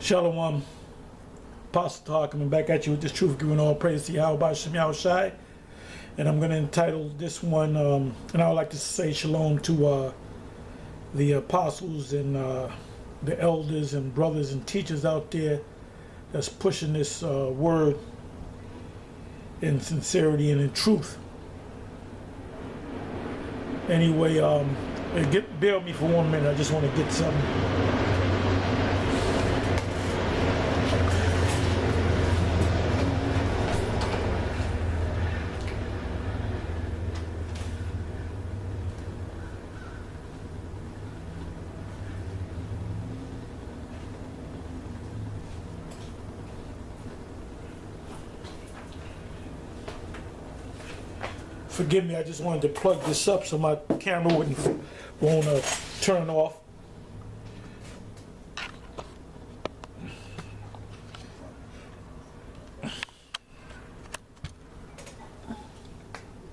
Shalom, Apostle Tahar coming back at you with this truth, giving all praise to Yahweh Shai. And I'm going to entitle this one, and I would like to say shalom to the apostles and the elders and brothers and teachers out there that's pushing this word in sincerity and in truth. Anyway, bear with me for 1 minute. I just want to get something. Forgive me, I just wanted to plug this up so my camera won't turn off.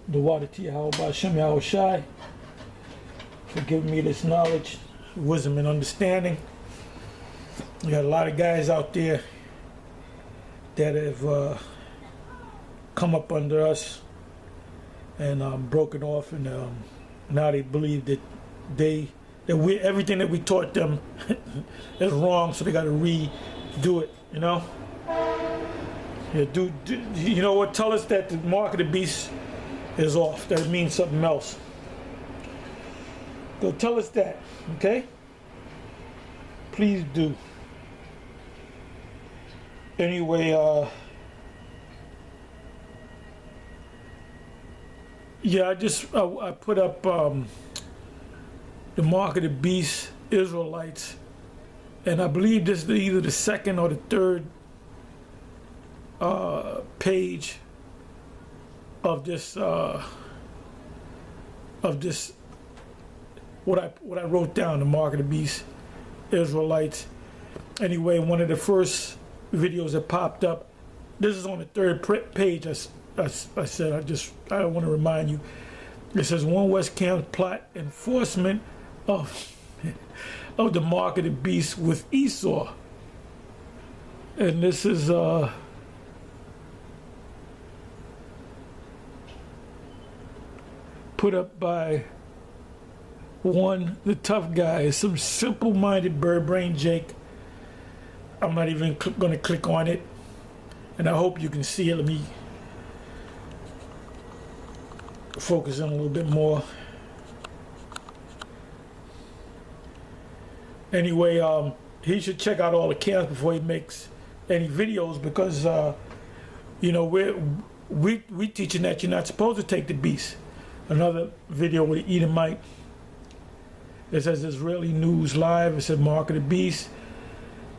The whatisthe666mark for giving me this knowledge, wisdom, and understanding. We got a lot of guys out there that have come up under us and broken off, and now they believe that everything that we taught them is wrong, so they got to redo it. You know, yeah, you know what? Tell us that the mark of the beast is off. That it means something else. Go tell us that, okay? Please do. Anyway, yeah, I put up the mark of the beast, Israelites, and I believe this is either the second or the third page of this what I wrote down, the mark of the beast, Israelites. Anyway, one of the first videos that popped up, this is on the third page. I said, I want to remind you. It says one West Camp plot enforcement of the mark of the beast with Esau, and this is put up by the tough guy, some simple-minded bird brain Jake. I'm not even going to click on it, and I hope you can see it. Let me focus in a little bit more. Anyway, he should check out all the camps before he makes any videos, because you know, we teaching that you're not supposed to take the beast. Another video with the Edomite. It says Israeli News Live. It said Mark of the Beast.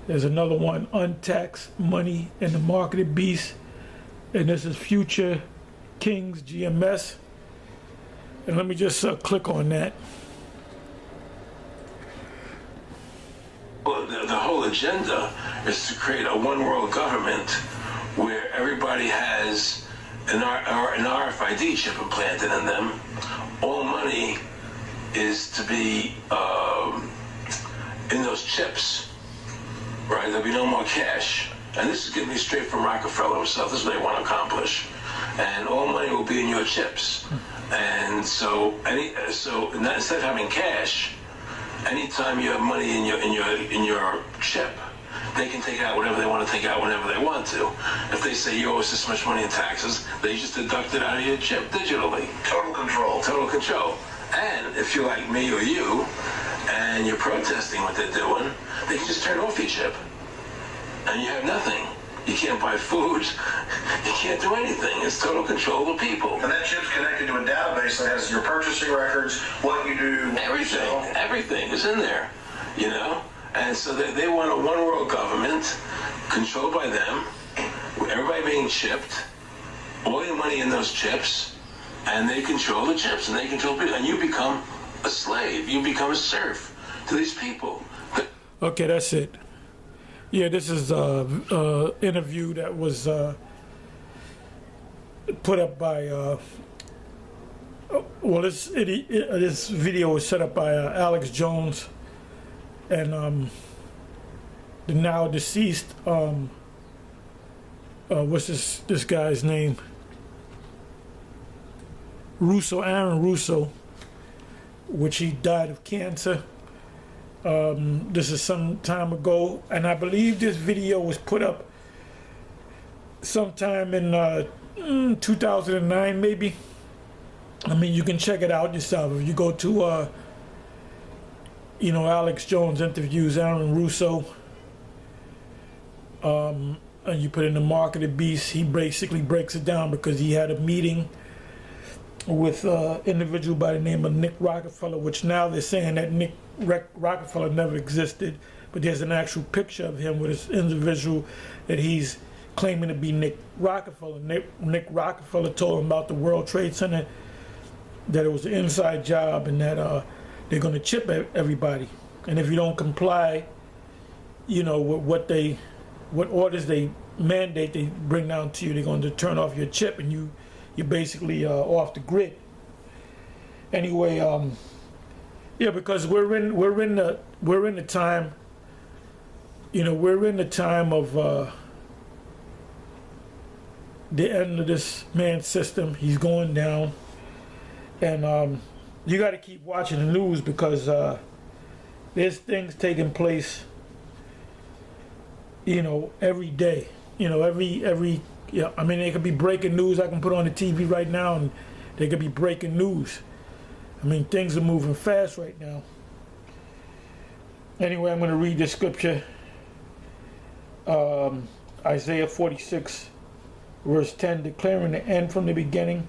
There's another one, Untaxed Money and the Mark of the Beast. And this is Future Kings GMS. And let me just click on that. Well, the whole agenda is to create a one world government where everybody has an RFID chip implanted in them. All money is to be in those chips, right? There'll be no more cash. And this is getting me straight from Rockefeller himself. This is what they want to accomplish. And all money will be in your chips. And so instead of having cash, anytime you have money in your chip, they can take out whatever they want to take out whenever they want to. If they say you owe us this much money in taxes, they just deduct it out of your chip digitally. Total control. Total control. And if you're like me or you, and you're protesting what they're doing, they can just turn off your chip, and you have nothing. You can't buy food. You can't do anything. It's total control of the people. And that chip's connected to a database that has your purchasing records, what you do, everything is in there, you know? And so they want a one-world government controlled by them, with everybody being chipped, all your money in those chips, and they control the chips, and they control people, and you become a slave. You become a serf to these people. Okay, that's it. Yeah, this is an interview that was put up by, this video was set up by Alex Jones, and the now deceased, what's this guy's name? Aaron Russo, which he died of cancer. This is some time ago, and I believe this video was put up sometime in 2009, maybe. I mean, you can check it out yourself. If you go to, Alex Jones interviews Aaron Russo, and you put in the Mark of the Beast, he basically breaks it down because he had a meeting with an individual by the name of Nick Rockefeller, which now they're saying that Nick Rockefeller never existed, but there's an actual picture of him with this individual that he's claiming to be Nick Rockefeller. Nick Rockefeller told him about the World Trade Center, that it was an inside job, and that they're going to chip everybody, and if you don't comply, with what orders they mandate they bring down to you, they're going to turn off your chip, and you're basically off the grid. Anyway, yeah, because we're in the time, we're in the time of the end of this man's system. He's going down, and you got to keep watching the news because there's things taking place, every day. I mean, it could be breaking news I can put on the TV right now, and they could be breaking news. I mean, things are moving fast right now. Anyway, I'm going to read the scripture. Isaiah 46, verse 10, declaring the end from the beginning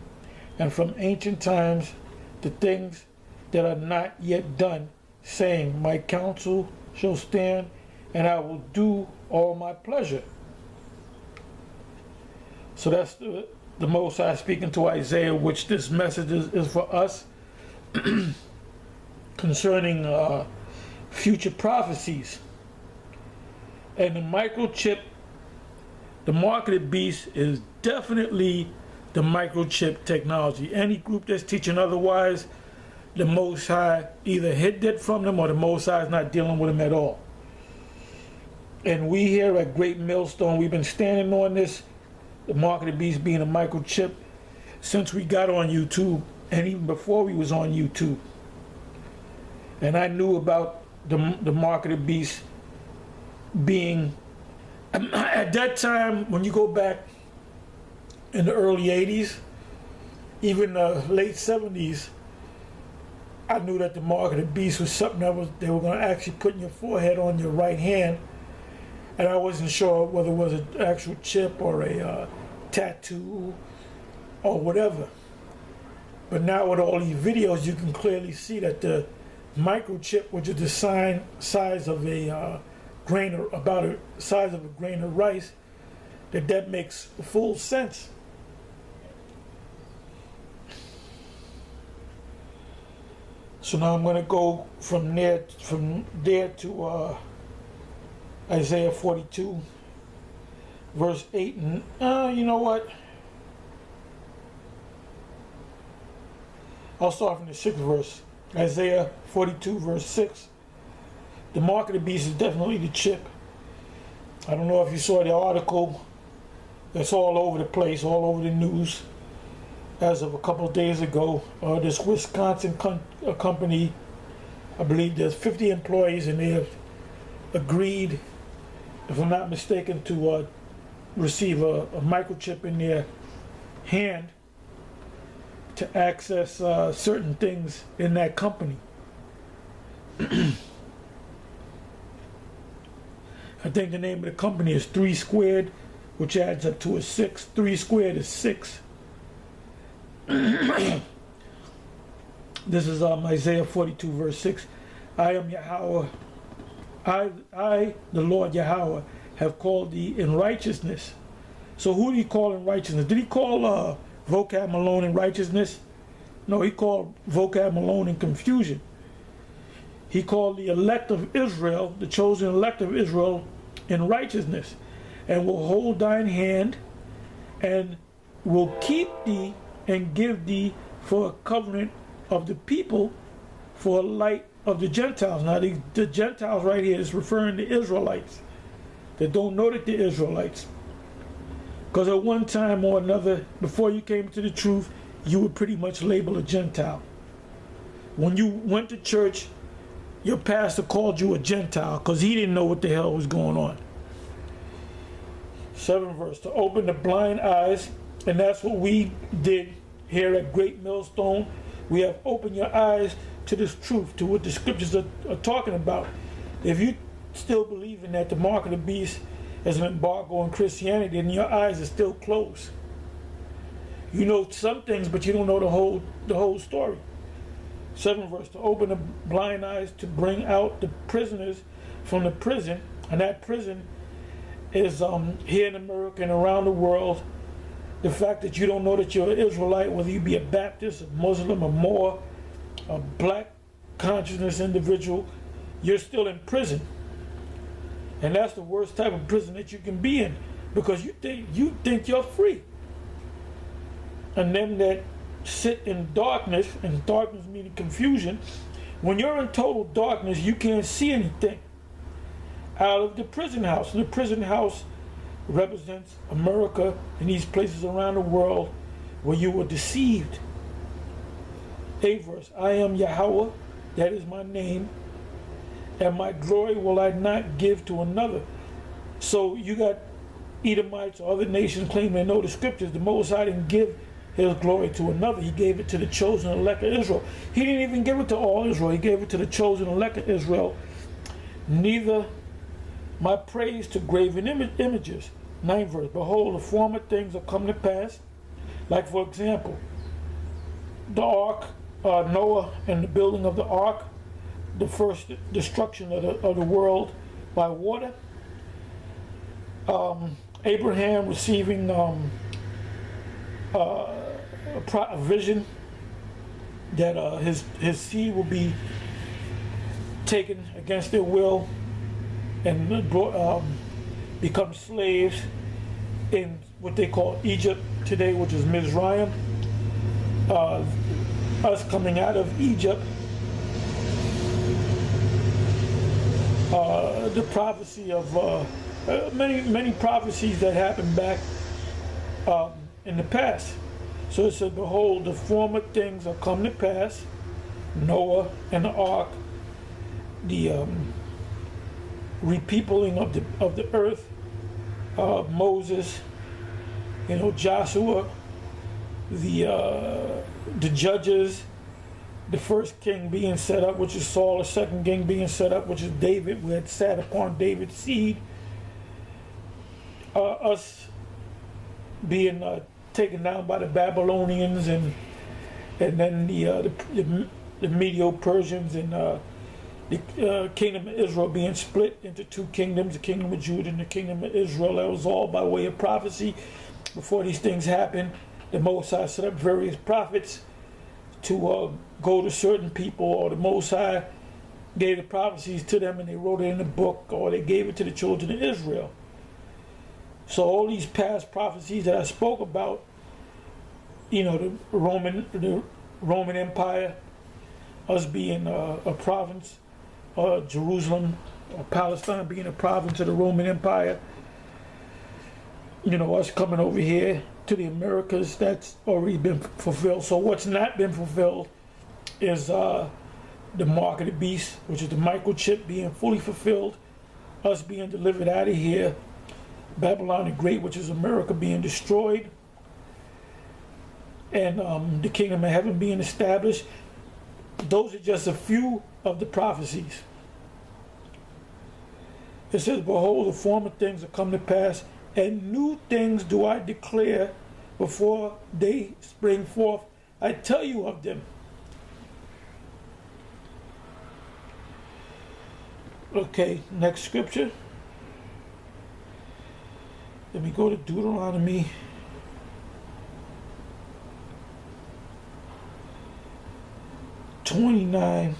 and from ancient times, the things that are not yet done, saying, my counsel shall stand, and I will do all my pleasure. So that's the Most High speaking to Isaiah, which this message is for us concerning future prophecies. And the microchip, the mark of the beast, is definitely the microchip technology. Any group that's teaching otherwise, the Most High either hid that from them, or the Most High is not dealing with them at all. And we here at Great Millstone, we've been standing on this, the mark of the beast being a microchip, since we got on YouTube, and even before we was on YouTube. And I knew about the mark of the beast being, at that time, when you go back in the early 80s, even the late 70s, I knew that the mark of the beast was something that they were going to actually put in your forehead on your right hand. And I wasn't sure whether it was an actual chip or a tattoo or whatever. But now with all these videos, you can clearly see that the microchip, which is the size of a grain, or about the size of a grain of rice, that makes full sense. So now I'm going to go from there to Isaiah 42, verse 8, and you know what? I'll start from the 6th verse. Isaiah 42, verse 6. The mark of the beast is definitely the chip. I don't know if you saw the article that's all over the place, all over the news, as of a couple of days ago. This Wisconsin company, I believe there's 50 employees, and they have agreed, if I'm not mistaken, to receive a microchip in their hand to access certain things in that company. I think the name of the company is 3 Squared, which adds up to a 6. 3 Squared is 6. This is Isaiah 42, verse 6. I am Yahweh. I, the Lord Yahweh, have called thee in righteousness. So who did he call in righteousness? Did he call Vocab Malone in righteousness? No, he called Vocab Malone in confusion. He called the elect of Israel, the chosen elect of Israel, in righteousness, and will hold thine hand, and will keep thee, and give thee for a covenant of the people, for a light of the Gentiles. Now the Gentiles right here is referring to Israelites. that don't know that they're Israelites. Because at one time or another, before you came to the truth, you were pretty much labeled a Gentile. When you went to church, your pastor called you a Gentile because he didn't know what the hell was going on. 7th verse, to open the blind eyes, and that's what we did here at Great Millstone. We have opened your eyes to this truth, to what the scriptures are talking about. If you still believing that the mark of the beast is an embargo on Christianity, then your eyes are still closed. You know some things, but you don't know the whole story. 7th verse, to open the blind eyes, to bring out the prisoners from the prison, and that prison is here in America and around the world. The fact that you don't know that you're an Israelite, whether you be a Baptist, a Muslim, a Moor, a black consciousness individual, you're still in prison. And that's the worst type of prison that you can be in, because you think you're free. And them that sit in darkness, and darkness meaning confusion, when you're in total darkness, you can't see anything out of the prison house. And the prison house represents America and these places around the world where you were deceived. 8th verse, I am Yahweh, that is my name, and my glory will I not give to another. So you got Edomites or other nations claiming they know the scriptures. The Most High didn't give his glory to another. He gave it to the chosen elect of Israel. He didn't even give it to all Israel. He gave it to the chosen elect of Israel. Neither my praise to graven images. 9th verse, behold, the former things are come to pass. Like, for example, the ark, Noah and the building of the ark, the first destruction of the world by water, Abraham receiving a vision that his seed will be taken against their will and become slaves in what they call Egypt today, which is Mizraim. Us coming out of Egypt, the prophecy of many prophecies that happened back in the past. So it said, behold, the former things are come to pass. Noah and the ark, the repeopling of the earth, Moses, Joshua, the judges, the first king being set up, which is Saul, the second king being set up, which is David, who had sat upon David's seed, us being taken down by the Babylonians, and then the Medo-Persians, and the kingdom of Israel being split into two kingdoms, the kingdom of Judah and the kingdom of Israel. That was all by way of prophecy. Before these things happened, the Most High set up various prophets to go to certain people, or the Most High gave the prophecies to them and they wrote it in a book, or they gave it to the children of Israel. So all these past prophecies that I spoke about, the Roman Empire, us being a province, Jerusalem or Palestine being a province of the Roman Empire, us coming over here to the Americas, that's already been fulfilled. So what's not been fulfilled is the mark of the beast, which is the microchip being fully fulfilled, us being delivered out of here, Babylon the Great, which is America, being destroyed, and the kingdom of heaven being established. Those are just a few of the prophecies. It says, behold, the former things are come to pass, and new things do I declare before they spring forth. I tell you of them. Okay, next scripture. Let me go to Deuteronomy 29.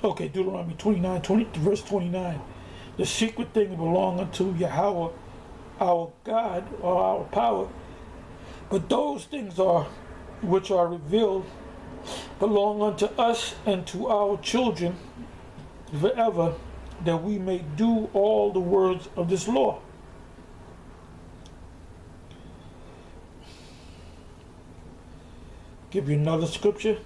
Okay, Deuteronomy 29, verse 29. The secret thing belong unto Yahweh, our God, or our power, But those things are which are revealed belong unto us and to our children forever, that we may do all the words of this law. Give you another scripture.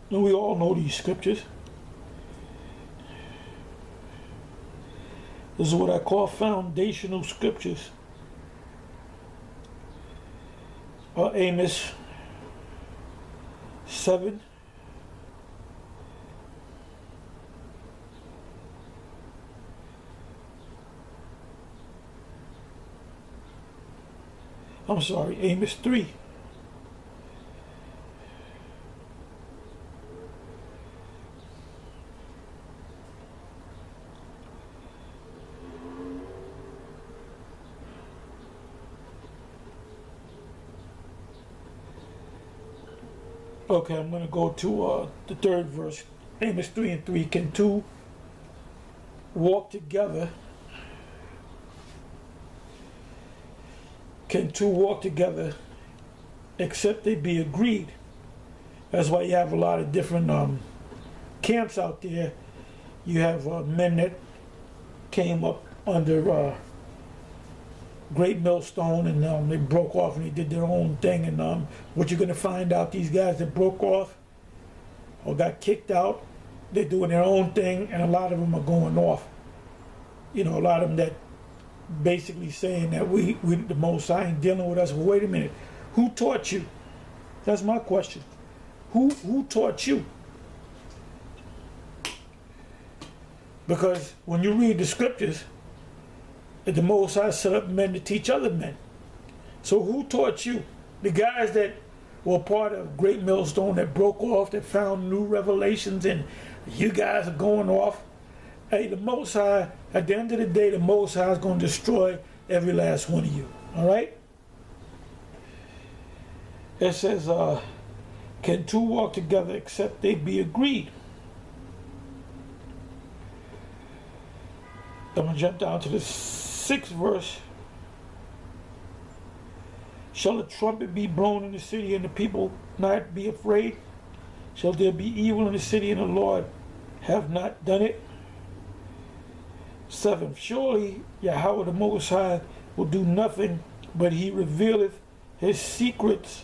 And we all know these scriptures. This is what I call foundational scriptures. Amos 7. I'm sorry, Amos 3. Okay, I'm going to go to the third verse, Amos 3:3. Can two walk together? Can two walk together except they be agreed? That's why you have a lot of different camps out there. You have men that came up under Great Millstone, and they broke off and they did their own thing. And what you're going to find out, these guys that broke off or got kicked out, they're doing their own thing, and a lot of them are going off. You know, a lot of them that basically saying that we the Most High ain't dealing with us. Well, wait a minute, who taught you? That's my question. Who taught you? Because when you read the scriptures, the Most High set up men to teach other men. So who taught you? The guys that were part of Great Millstone that broke off, that found new revelations, and you guys are going off. Hey, the Most High, at the end of the day, the Most High is going to destroy every last one of you. All right? It says, can two walk together except they be agreed? I'm going to jump down to the 6th verse. Shall a trumpet be blown in the city and the people not be afraid? Shall there be evil in the city and the Lord have not done it? 7. Surely Yahweh the Most High will do nothing, but he revealeth his secret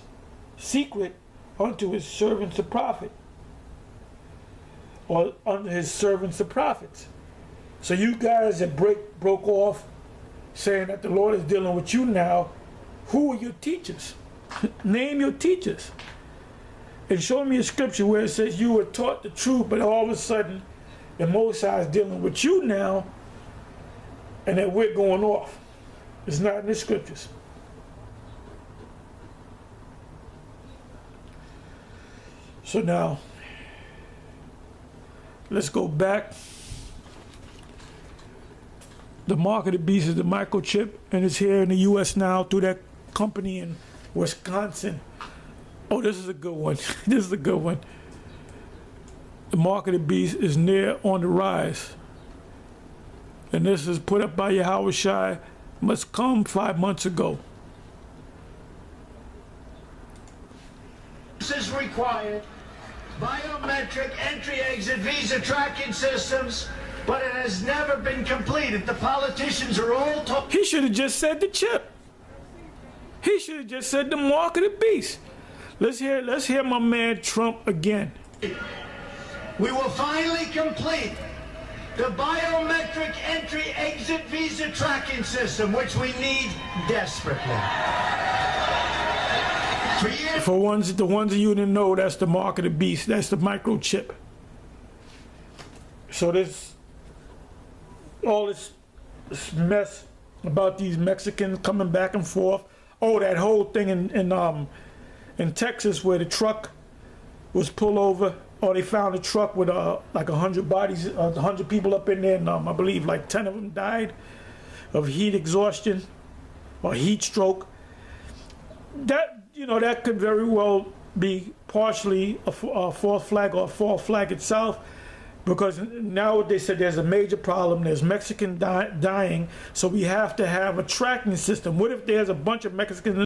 unto his servants the prophet, or unto his servants the prophets. So you guys that broke off saying that the Lord is dealing with you now, who are your teachers? Name your teachers. And show me a scripture where it says you were taught the truth, but all of a sudden the Most High is dealing with you now, and that we're going off. It's not in the scriptures. So now, let's go back. The mark of the beast is the microchip, and it's here in the U.S. now through that company in Wisconsin. Oh, this is a good one. This is a good one. The mark of the beast is near on the rise. And this is put up by Yahweh Shai, must come 5 months ago. This is required. Biometric entry-exit visa tracking systems, but it has never been completed. The politicians are all talking. He should have just said the chip. He should have just said the mark of the beast. Let's hear my man Trump again. We will finally complete the biometric entry-exit visa tracking system, which we need desperately. For the ones of you didn't know, that's the mark of the beast. That's the microchip. So all this mess about these Mexicans coming back and forth. Oh, that whole thing in Texas where the truck was pulled over. Or they found a truck with like 100 bodies, 100 people up in there, and I believe like 10 of them died of heat exhaustion or heat stroke. That could very well be partially a false flag or a false flag itself. because now they said there's a major problem. There's Mexican dying, so we have to have a tracking system. What if there's a bunch of Mexicans